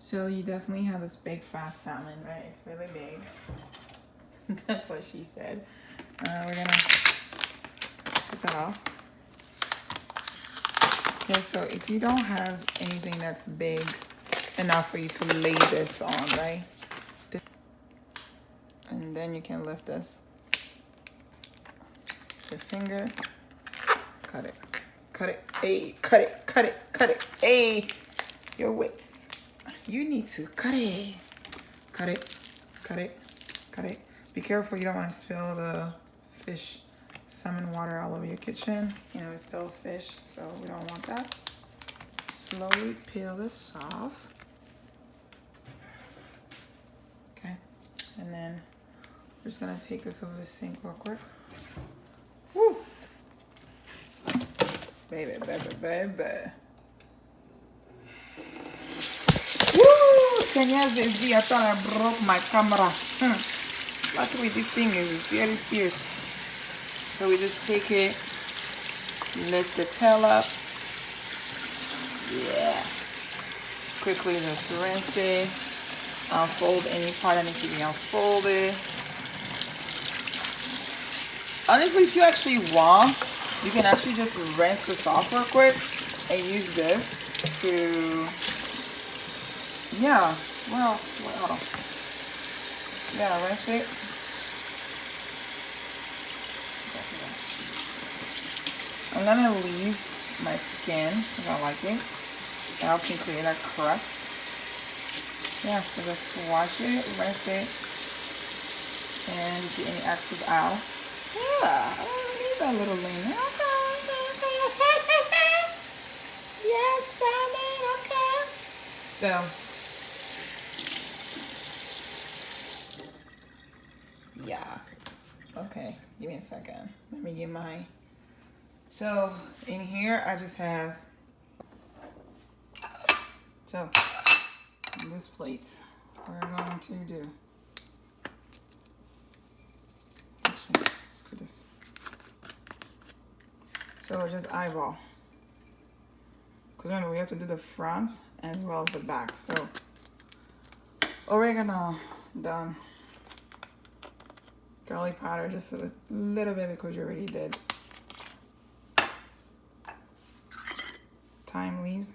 So you definitely have this big fat salmon, right? It's really big. That's what she said. We're gonna put that off. Okay, so if you don't have anything that's big enough for you to lay this on, right? And then you can lift this. Your finger. Cut it. Cut it. Hey, cut it. Cut it. Cut it. Hey, your wits. You need to cut it. Cut it. Cut it. Cut it. Be careful, you don't want to spill the fish salmon water all over your kitchen. You know, it's still fish, so we don't want that. Slowly peel this off. Okay, and then we're just gonna take this over the sink real quick. Woo! Baby, baby, baby. Woo! Señor Jesse, I thought I broke my camera. Luckily, this thing is very fierce. So we just take it, lift the tail up. Yeah. Quickly just rinse it. Unfold any part that needs to be unfolded. Honestly, if you actually want, you can actually just rinse this off real quick and use this to, yeah, well, hold on. Yeah, rinse it. I'm gonna leave my skin because I like it. It helps me create a crust. Yeah, so just wash it, rinse it, and get any excess out. Yeah, leave that little lean. Okay. Yes, salmon, okay. So, yeah. Okay, give me a second. Let me get my... So, in here, I just have... So, this plate, we're going to do... Actually, let's do this. So, just eyeball. Because remember, we have to do the front as well as the back. So, oregano, done. Garlic powder, just a little bit because you already did. Thyme leaves.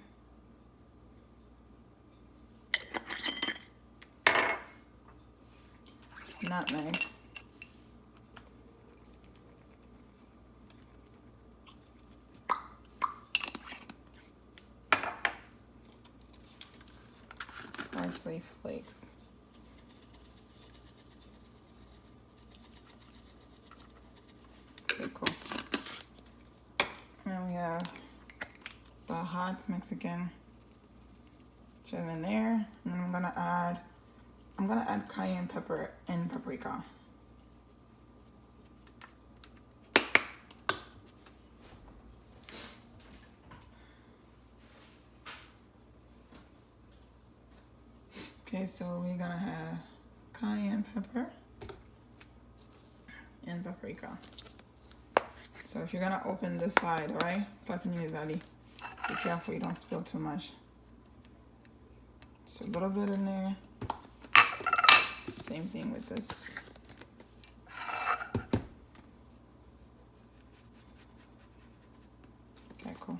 Nutmeg. Parsley flakes. Okay, cool. Now we have the hot Mexican chili in there, and then I'm gonna add cayenne pepper and paprika. Okay, so we're gonna have cayenne pepper and paprika. So if you're gonna open this side, right? Be careful you don't spill too much. Just a little bit in there. Same thing with this. Okay, cool.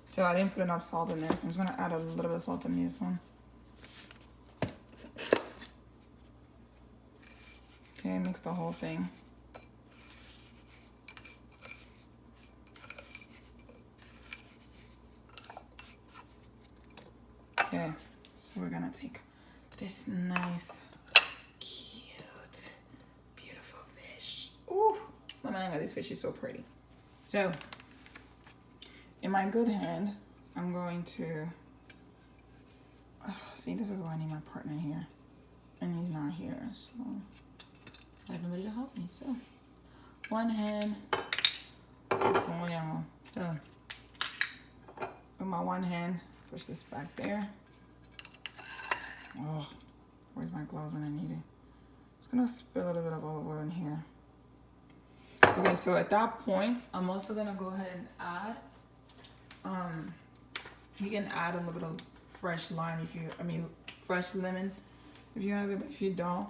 So I didn't put enough salt in there, so I'm just gonna add a little bit of salt in this one. Okay, mix the whole thing. Okay, so we're gonna take this nice, cute, beautiful fish. Ooh, oh my God, this fish is so pretty. So, in my good hand, I'm going to, see, this is why I need my partner here. And he's not here, so I have nobody to help me. So, one hand, so, with my one hand, push this back there. Oh, where's my gloves when I need it? Just gonna spill a little bit of olive oil in here. Okay, so at that point, I'm also gonna go ahead and add, you can add a little bit of fresh lime if you, I mean fresh lemon if you have it, but if you don't,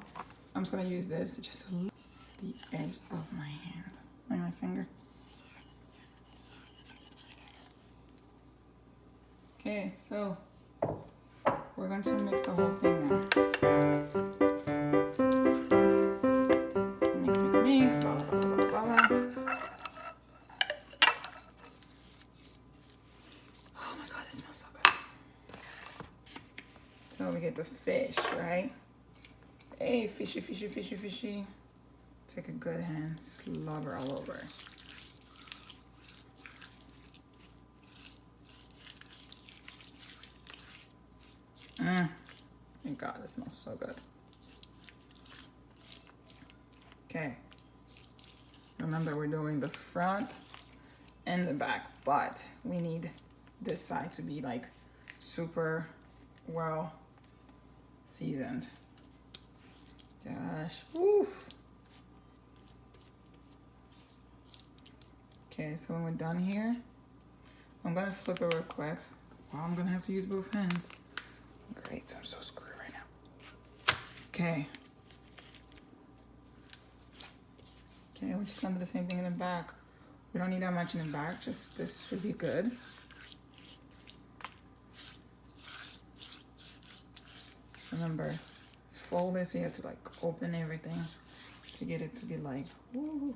I'm just gonna use this to just lift the edge of my hand, like my finger. Okay, so we're going to mix the whole thing now. Mix, mix, mix, blah, blah, blah, blah, blah. Oh my God, it smells so good. So we get the fish, right? Hey, fishy, fishy, fishy, fishy. Take a good hand, slobber all over. Thank God, it smells so good. Okay. Remember, we're doing the front and the back, but we need this side to be like super well seasoned. Gosh, woof. Okay, so when we're done here, I'm gonna flip it real quick. Wow, I'm gonna have to use both hands. Great, I'm so screwed right now. Okay. Okay, we're just gonna do the same thing in the back. We don't need that much in the back, just this should be good. Remember, it's folded, so you have to like open everything to get it to be like, woo.